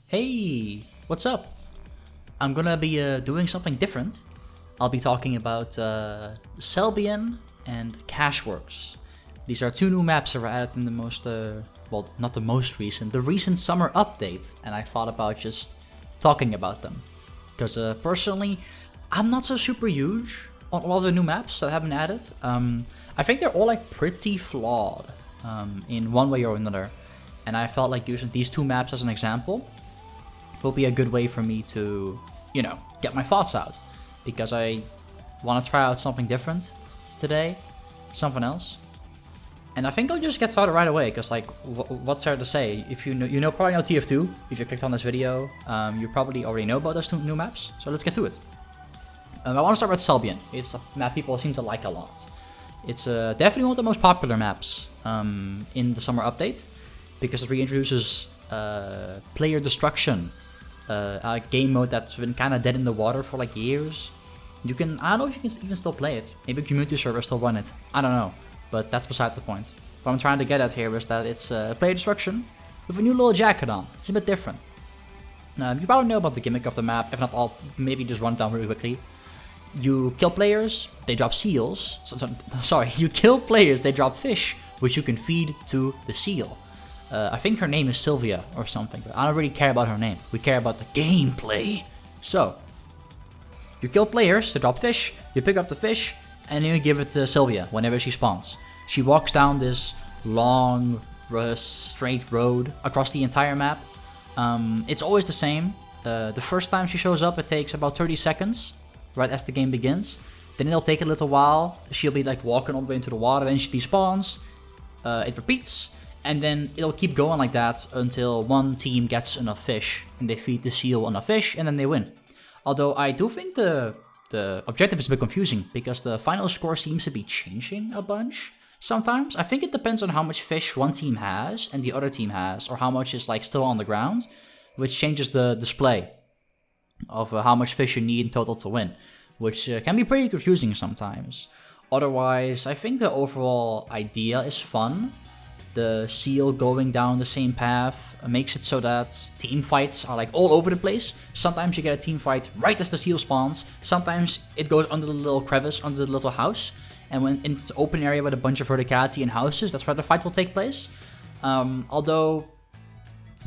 Hey, what's up? I'm gonna be doing something different. I'll be talking about Selbyen and Cashworks. These are two new maps that were added in the most, well, not the most recent, the recent summer update, and I thought about just talking about them. Because personally, I'm not so super huge on a lot of the new maps that have been added. I think they're all like pretty flawed in one way or another, and I felt like using these two maps as an example will be a good way for me to, get my thoughts out. Because I want to try out something different today, something else. And I think I'll just get started right away, because like, what's there to say? If probably know TF2, if you clicked on this video, you probably already know about those two new maps. So let's get to it. I want to start with Selbyen. It's a map people seem to like a lot. It's definitely one of the most popular maps in the summer update, because it reintroduces player destruction. A game mode that's been kind of dead in the water for like years. I don't know if you can even still play it. Maybe community servers still run it. I don't know. But that's beside the point. What I'm trying to get at here is that it's player destruction with a new little jacket on. It's a bit different. You probably know about the gimmick of the map. If not, I'll maybe just run it down really quickly. You kill players, they drop seals. Sorry, you kill players, they drop fish, which you can feed to the seal. I think her name is Sylvia or something, but I don't really care about her name. We care about the gameplay. So, you kill players to drop fish, you pick up the fish, and then you give it to Sylvia whenever she spawns. She walks down this long, straight road across the entire map. It's always the same. The first time she shows up, it takes about 30 seconds, right as the game begins. Then it'll take a little while. She'll be like walking all the way into the water, then she despawns. It repeats. And then it'll keep going like that until one team gets enough fish and they feed the seal enough fish and then they win. Although I do think the objective is a bit confusing because the final score seems to be changing a bunch sometimes. I think it depends on how much fish one team has and the other team has, or how much is like still on the ground, which changes the display of how much fish you need in total to win, which can be pretty confusing sometimes. Otherwise, I think the overall idea is fun. The seal going down the same path makes it so that team fights are like all over the place. Sometimes you get a team fight right as the seal spawns. Sometimes it goes under the little crevice, under the little house. And when it's an open area with a bunch of verticality and houses, that's where the fight will take place. Although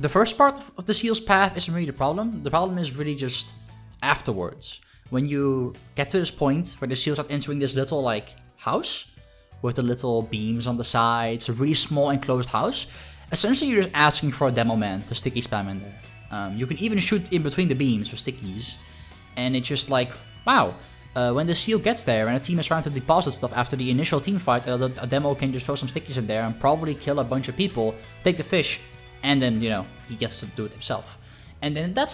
the first part of the seal's path isn't really the problem. The problem is really just afterwards. When you get to this point where the seal starts entering this little like house, with the little beams on the sides, a really small enclosed house. Essentially, you're just asking for a demo man to sticky spam in there. You can even shoot in between the beams for stickies. And it's just like, wow, when the seal gets there and a team is trying to deposit stuff after the initial team fight, a demo can just throw some stickies in there and probably kill a bunch of people, take the fish, and then, he gets to do it himself. And then that's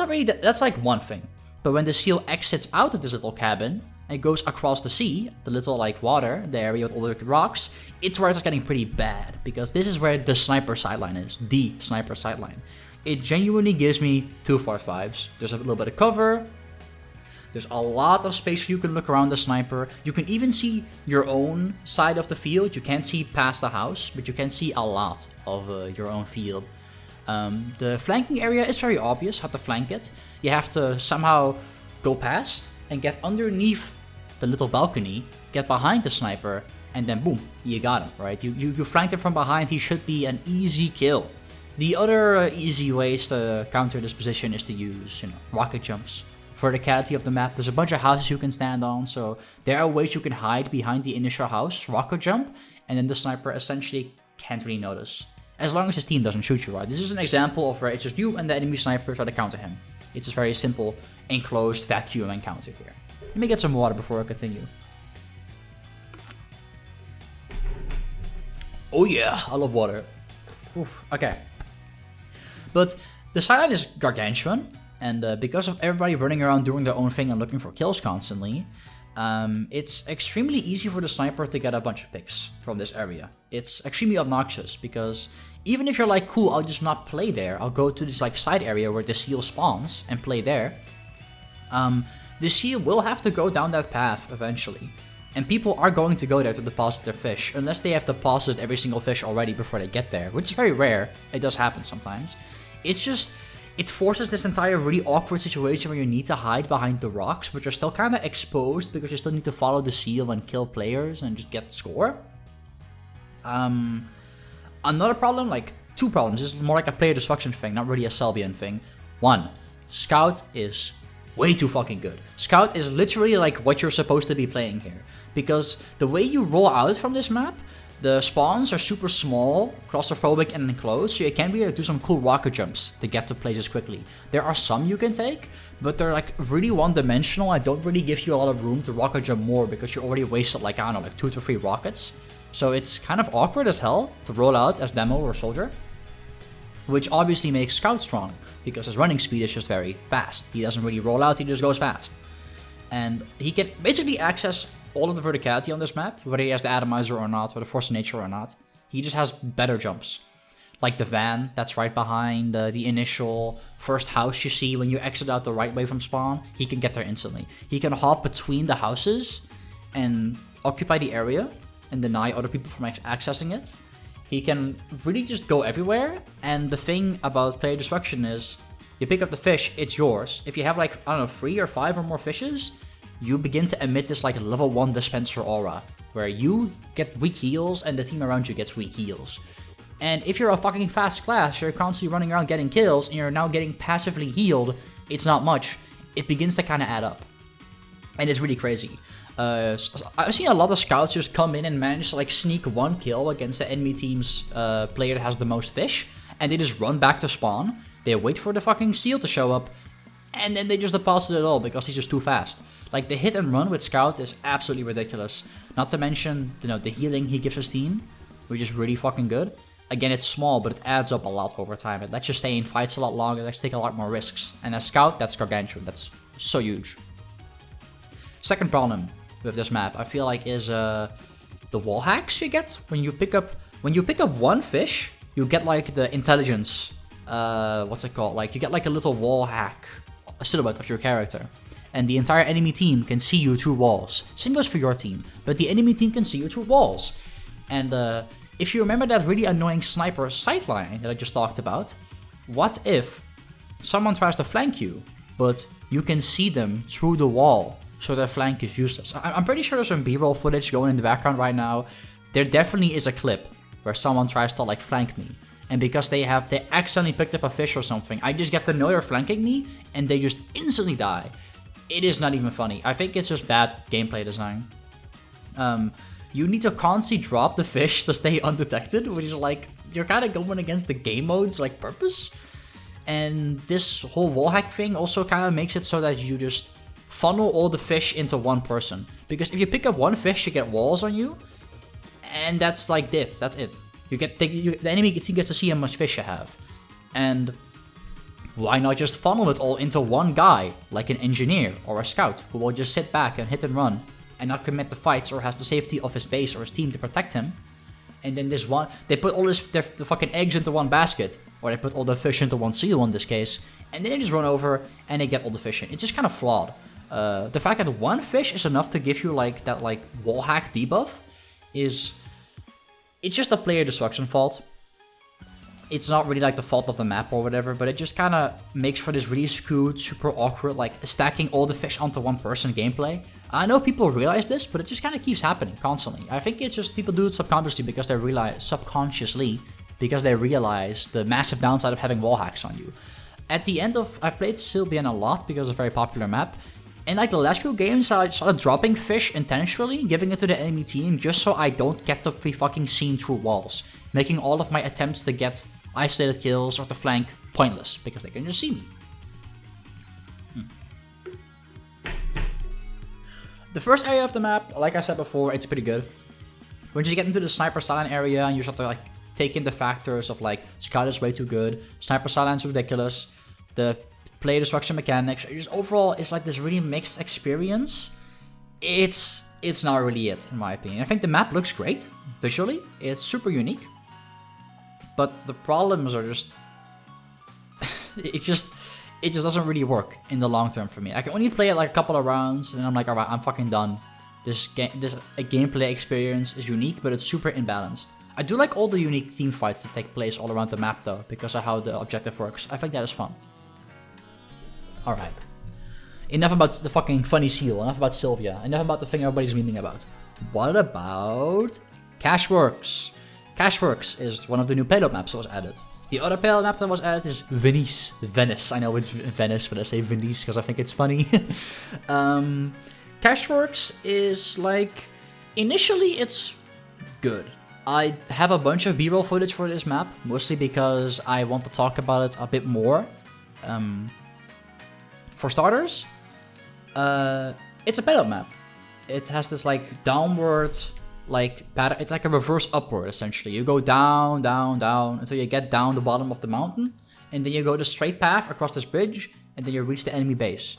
like one thing. But when the seal exits out of this little cabin, and goes across the sea, the little like water, the area with all the rocks, it's where it's getting pretty bad, because this is where the sniper sideline is, the sniper sideline. It genuinely gives me 2-4 vibes. There's a little bit of cover, there's a lot of space you can look around the sniper, you can even see your own side of the field. You can't see past the house, but you can see a lot of your own field. The flanking area is very obvious how to flank it. You have to somehow go past and get underneath the little balcony, get behind the sniper, and then boom, you got him, right? You flanked him from behind, he should be an easy kill. The other easy ways to counter this position is to use, rocket jumps. Verticality of the map, there's a bunch of houses you can stand on, so there are ways you can hide behind the initial house, rocket jump, and then the sniper essentially can't really notice. As long as his team doesn't shoot you, right? This is an example of where it's just you and the enemy sniper try to counter him. It's a very simple, enclosed vacuum encounter here. Let me get some water before I continue. Oh yeah, I love water. Oof, okay. But the sideline is gargantuan, and because of everybody running around doing their own thing and looking for kills constantly, it's extremely easy for the sniper to get a bunch of picks from this area. It's extremely obnoxious, because even if you're like, cool, I'll just not play there, I'll go to this like side area where the seal spawns and play there, the seal will have to go down that path eventually. And people are going to go there to deposit their fish, unless they have deposited every single fish already before they get there, which is very rare. It does happen sometimes. It's just, it forces this entire really awkward situation where you need to hide behind the rocks, but you're still kind of exposed because you still need to follow the seal and kill players and just get the score. Another problem, like 2 problems, this is more like a player destruction thing, not really a Selbyen thing. 1, Scout is way too fucking good. Scout is literally like what you're supposed to be playing here, because the way you roll out from this map, the spawns are super small, claustrophobic, and enclosed, so you can really do some cool rocket jumps to get to places quickly. There are some you can take, but they're like really one-dimensional. I don't really give you a lot of room to rocket jump more because you already wasted like, I don't know, like 2 to 3 rockets. So it's kind of awkward as hell to roll out as Demo or Soldier, which obviously makes Scout strong because his running speed is just very fast. He doesn't really roll out, he just goes fast. And he can basically access all of the verticality on this map, whether he has the Atomizer or not, or the Force of Nature or not. He just has better jumps. Like the van that's right behind the initial first house you see when you exit out the right way from spawn, he can get there instantly. He can hop between the houses and occupy the area and deny other people from accessing it. He can really just go everywhere, and the thing about player destruction is, you pick up the fish, it's yours. If you have like, I don't know, 3 or 5 or more fishes, you begin to emit this like level 1 dispenser aura, where you get weak heals and the team around you gets weak heals. And if you're a fucking fast class, you're constantly running around getting kills, and you're now getting passively healed, it's not much. It begins to kind of add up. And it's really crazy. I've seen a lot of scouts just come in and manage to like sneak 1 kill against the enemy team's player that has the most fish, and they just run back to spawn, they wait for the fucking seal to show up, and then they just deposit it all because he's just too fast. Like, the hit and run with Scout is absolutely ridiculous. Not to mention, you know, the healing he gives his team, which is really fucking good. Again, it's small, but it adds up a lot over time. It lets you stay in fights a lot longer, it lets you take a lot more risks. And as Scout, that's gargantuan. That's so huge. Second problem with this map, I feel like, is the wall hacks you get when you pick up 1 fish. You get like the intelligence. What's it called? Like, you get like a little wall hack, a silhouette of your character. And the entire enemy team can see you through walls. Same goes for your team, but the enemy team can see you through walls. And if you remember that really annoying sniper sightline that I just talked about, what if someone tries to flank you, but you can see them through the wall, so their flank is useless? I'm pretty sure there's some B-roll footage going in the background right now. There definitely is a clip where someone tries to like flank me, and because they accidentally picked up a fish or something, I just get to know they're flanking me, and they just instantly die. It is not even funny. I think it's just bad gameplay design. You need to constantly drop the fish to stay undetected, which is like, you're kind of going against the game mode's like purpose. And this whole wallhack thing also kind of makes it so that you just funnel all the fish into one person. Because if you pick up 1 fish, you get walls on you, and that's like it. That's it. The enemy team gets to see how much fish you have. And why not just funnel it all into one guy, like an engineer or a scout, who will just sit back and hit and run and not commit the fights or has the safety of his base or his team to protect him. And then this one, they put all the fucking eggs into one basket, or they put all the fish into one seal in this case, and then they just run over and they get all the fish in. It's just kind of flawed. The fact that 1 fish is enough to give you like that like wall hack debuff it's just a player destruction fault. It's not really like the fault of the map or whatever, but it just kind of makes for this really screwed, super awkward, like stacking all the fish onto one person gameplay. I know people realize this, but it just kind of keeps happening constantly. I think it's just people do it subconsciously because they realize the massive downside of having wall hacks on you. At the end of, I've played Selbyen a lot because it's a very popular map, and like the last few games I started dropping fish intentionally, giving it to the enemy team just so I don't get to be fucking seen through walls, making all of my attempts to get isolated kills or to flank pointless because they can just see me. The first area of the map, like I said before, it's pretty good. When you get into the sniper silent area and you start to like take in the factors of like scout is way too good, sniper silence is ridiculous, the play destruction mechanics, just overall it's like this really mixed experience. It's not really it, in my opinion. I think the map looks great visually, it's super unique, but the problems are just it just doesn't really work in the long term for me. I can only play it like a couple of rounds and I'm like, alright, I'm fucking done. This gameplay experience is unique, but it's super imbalanced. I do like all the unique team fights that take place all around the map though, because of how the objective works. I think that is fun. Alright. Enough about the fucking funny seal. Enough about Selbyen. Enough about the thing everybody's memeing about. What about Cashworks? Cashworks is one of the new payload maps that was added. The other payload map that was added is Venice. I know it's Venice, but I say Venice because I think it's funny. Cashworks is like... Initially, it's good. I have a bunch of B-roll footage for this map, mostly because I want to talk about it a bit more. For starters, it's a payload map. It has this like downward, like pattern. It's like a reverse upward essentially. You go down, down, down until you get down the bottom of the mountain, and then you go the straight path across this bridge, and then you reach the enemy base.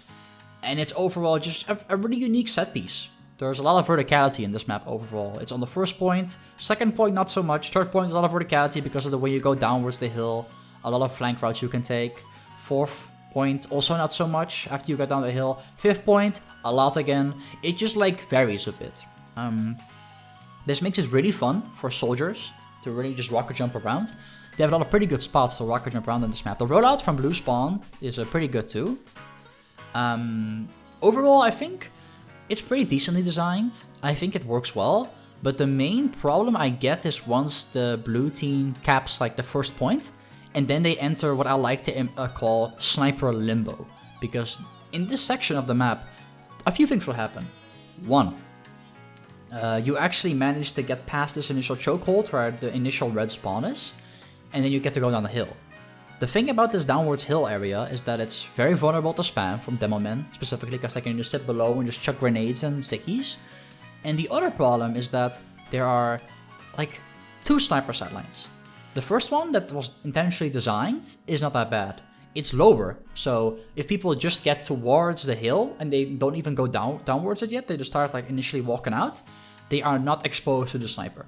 And it's overall just a really unique set piece. There's a lot of verticality in this map overall. It's on the first point, second point not so much, third point a lot of verticality because of the way you go downwards the hill, a lot of flank routes you can take. Fourth point also not so much after you get down the hill. Fifth point, a lot again. It just like varies a bit. This makes it really fun for soldiers to really just rocket jump around. They have a lot of pretty good spots to rocket jump around on this map. The rollout from Blue Spawn is pretty good too. Overall, I think it's pretty decently designed. I think it works well. But the main problem I get is once the blue team caps like the first point, and then they enter what I like to call sniper limbo. Because in this section of the map, a few things will happen. One, you actually manage to get past this initial chokehold where the initial red spawn is, and then you get to go down the hill. The thing about this downwards hill area is that it's very vulnerable to spam from demo men, specifically because they can just sit below and just chuck grenades and sickies. And the other problem is that there are like 2 sniper sightlines. The first one that was intentionally designed is not that bad. It's lower, so if people just get towards the hill and they don't even go downwards it yet, they just start like initially walking out, they are not exposed to the sniper.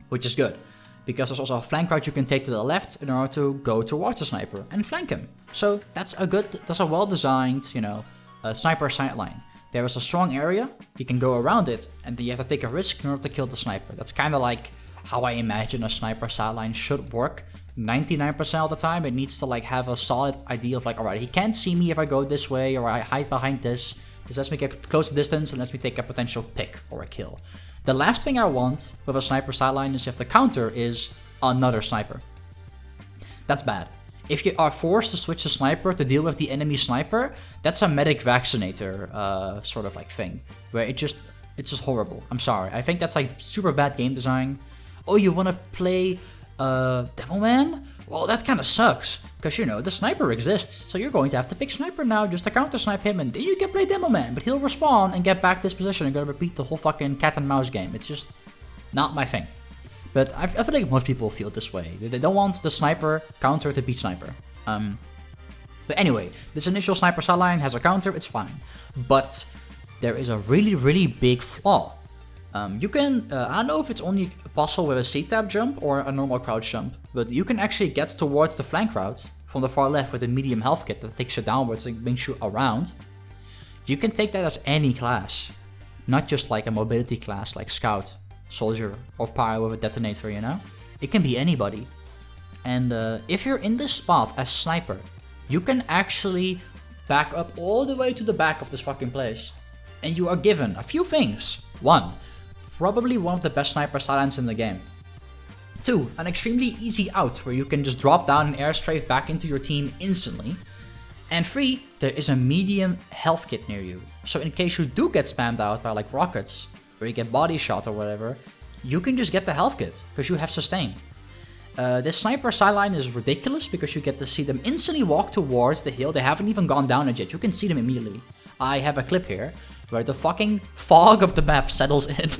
Which is good. Because there's also a flank route you can take to the left in order to go towards the sniper and flank him. So that's a well-designed, sniper sightline. There is a strong area, you can go around it, and then you have to take a risk in order to kill the sniper. That's kind of like how I imagine a sniper sightline should work. 99% of the time, it needs to like have a solid idea of like, alright, he can't see me if I go this way, or I hide behind this. This lets me get close to distance and lets me take a potential pick or a kill. The last thing I want with a sniper sideline is if the counter is another sniper. That's bad. If you are forced to switch to sniper to deal with the enemy sniper, that's a medic vaccinator sort of like thing. Where it's just horrible. I'm sorry. I think that's like super bad game design. Oh, you want to play Devilman? Well, that kind of sucks. Because, the sniper exists. So you're going to have to pick sniper now just to counter snipe him. And then you can play Devilman. But he'll respawn and get back this position and go repeat the whole fucking cat and mouse game. It's just not my thing. But I feel like most people feel this way. They don't want the sniper counter to beat sniper. But anyway, this initial sniper sideline has a counter. It's fine. But there is a really, really big flaw. You can, I don't know if it's only possible with a C-tab jump or a normal crouch jump, but you can actually get towards the flank route from the far left with a medium health kit that takes you downwards and brings you around. You can take that as any class, not just like a mobility class like Scout, Soldier, or Pyro with a detonator, It can be anybody. And if you're in this spot as Sniper, you can actually back up all the way to the back of this fucking place. And you are given a few things. 1. Probably one of the best sniper sidelines in the game. 2. An extremely easy out where you can just drop down and airstrafe back into your team instantly. And 3. There is a medium health kit near you. So in case you do get spammed out by like rockets, or you get body shot or whatever, you can just get the health kit because you have sustain. This sniper sideline is ridiculous because you get to see them instantly walk towards the hill. They haven't even gone down it yet. You can see them immediately. I have a clip here where the fucking fog of the map settles in.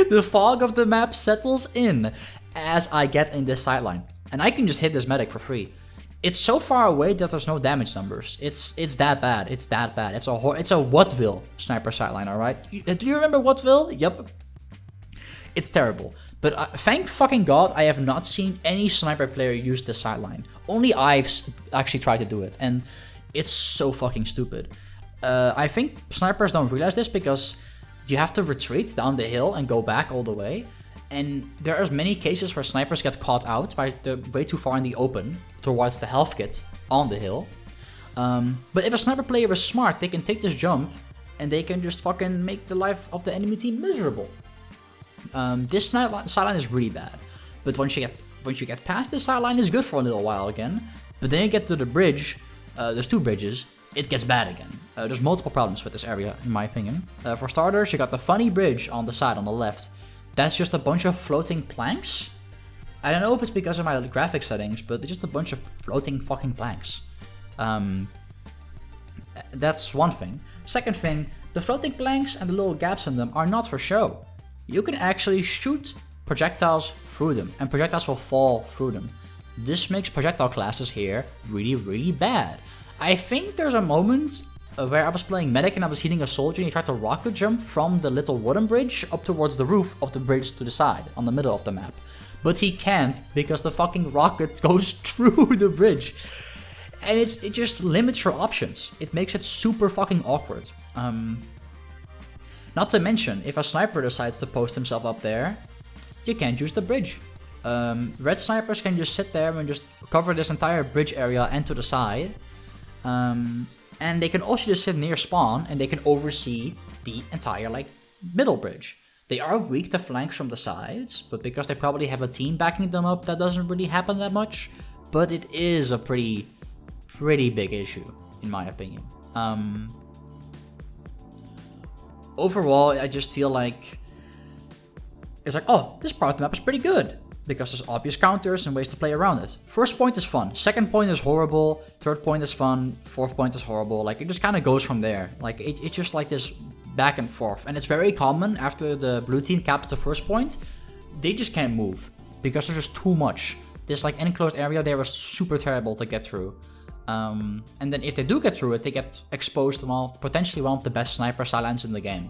The fog of the map settles in as I get in this sideline. And I can just hit this medic for free. It's so far away that there's no damage numbers. It's that bad. It's that bad. It's a Whatville sniper sideline, alright? Do you remember Whatville? Yep. It's terrible. But thank fucking god I have not seen any sniper player use this sideline. Only I've actually tried to do it. And it's so fucking stupid. I think snipers don't realize this because you have to retreat down the hill and go back all the way. And there are many cases where snipers get caught out by the way too far in the open towards the health kit on the hill. But if a sniper player is smart, they can take this jump and they can just fucking make the life of the enemy team miserable. This sideline is really bad, but once you get past this sideline, it's good for a little while again. But then you get to the bridge. There's 2 bridges. It gets bad again. There's multiple problems with this area, in my opinion. For starters, you got the funny bridge on the side on the left. That's just a bunch of floating planks. I don't know if it's because of my graphic settings, but it's just a bunch of floating fucking planks. That's one thing. Second thing, the floating planks and the little gaps in them are not for show. You can actually shoot projectiles through them, and projectiles will fall through them. This makes projectile classes here really, really bad. I think there's a moment where I was playing medic and I was hitting a soldier and he tried to rocket jump from the little wooden bridge up towards the roof of the bridge to the side, on the middle of the map. But he can't because the fucking rocket goes through the bridge. And it just limits your options. It makes it super fucking awkward. Not to mention, if a sniper decides to post himself up there, you can't use the bridge. Red snipers can just sit there and just cover this entire bridge area and to the side. And they can also just sit near spawn and they can oversee the entire middle bridge. They are weak to flanks from the sides, but because they probably have a team backing them up, that doesn't really happen that much. But it is a pretty big issue, in my opinion. Overall, I just feel like it's like, oh, this part of the map is pretty good because there's obvious counters and ways to play around it. First point is fun, second point is horrible, third point is fun, fourth point is horrible. Like, it just kind of goes from there. Like, it's just like this back and forth, and it's very common after the blue team caps the first point. They just can't move because there's just too much. This enclosed area there was super terrible to get through. And then if they do get through it, they get exposed to potentially one of the best sniper sidelines in the game,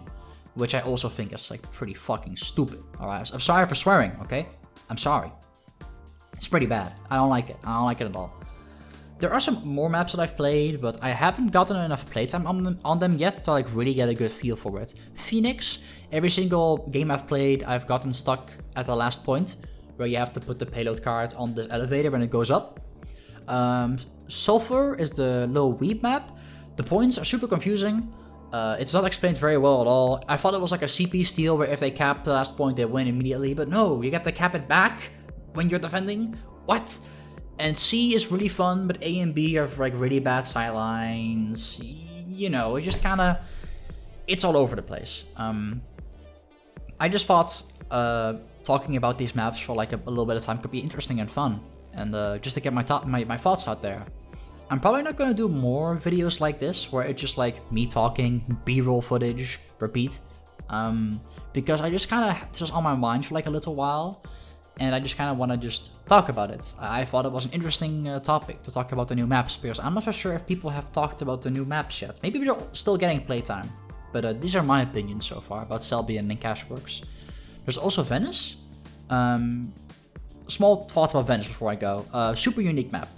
which I also think is pretty fucking stupid. Alright, I'm sorry for swearing, okay? I'm sorry. It's pretty bad. I don't like it. I don't like it at all. There are some more maps that I've played, but I haven't gotten enough playtime on them yet to really get a good feel for it. Phoenix, every single game I've played, I've gotten stuck at the last point, where you have to put the payload card on the elevator when it goes up. Sulfur is the little weeb map. The points are super confusing. It's not explained very well at all. I thought it was like a CP steal where if they cap the last point, they win immediately. But no, you get to cap it back when you're defending. What? And C is really fun, but A and B are really bad sidelines. You know, it just kind of... It's all over the place. I just thought talking about these maps for a little bit of time could be interesting and fun. And just to get my thoughts out there. I'm probably not going to do more videos like this, where it's just me talking, B-roll footage, repeat. Because I just kind of, this was on my mind for a little while, and I just kind of want to just talk about it. I thought it was an interesting topic to talk about the new maps, because I'm not so sure if people have talked about the new maps yet. Maybe we're still getting playtime, but these are my opinions so far about Selbyen and Cashworks. There's also Venice. Small thoughts about Venice before I go. Super unique map.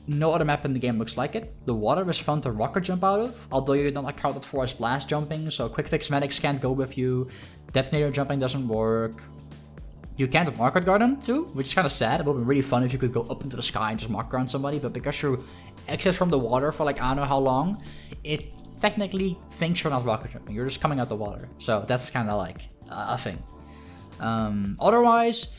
No other map in the game looks like it. The water is fun to rocket jump out of, although you're not accounted for as blast jumping, so quick fix medics can't go with you. Detonator jumping doesn't work. You can't market garden too, which is kind of sad. It would be really fun if you could go up into the sky and just market garden somebody, but because you exit from the water for I don't know how long, it technically thinks you're not rocket jumping. You're just coming out the water. So that's kind of a thing. Otherwise,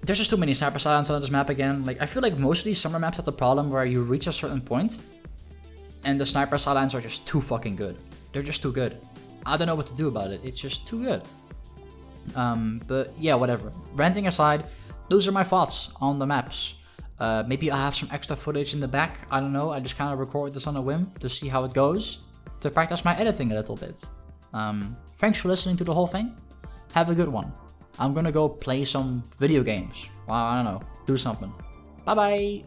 there's just too many sniper sidelines on this map again. I feel like most of these summer maps have the problem where you reach a certain point and the sniper sidelines are just too fucking good. They're just too good. I don't know what to do about it. It's just too good. But yeah, whatever. Ranting aside, those are my thoughts on the maps. Maybe I'll have some extra footage in the back. I don't know. I just kind of record this on a whim to see how it goes, to practice my editing a little bit. Thanks for listening to the whole thing. Have a good one. I'm gonna go play some video games. Well, I don't know. Do something. Bye bye.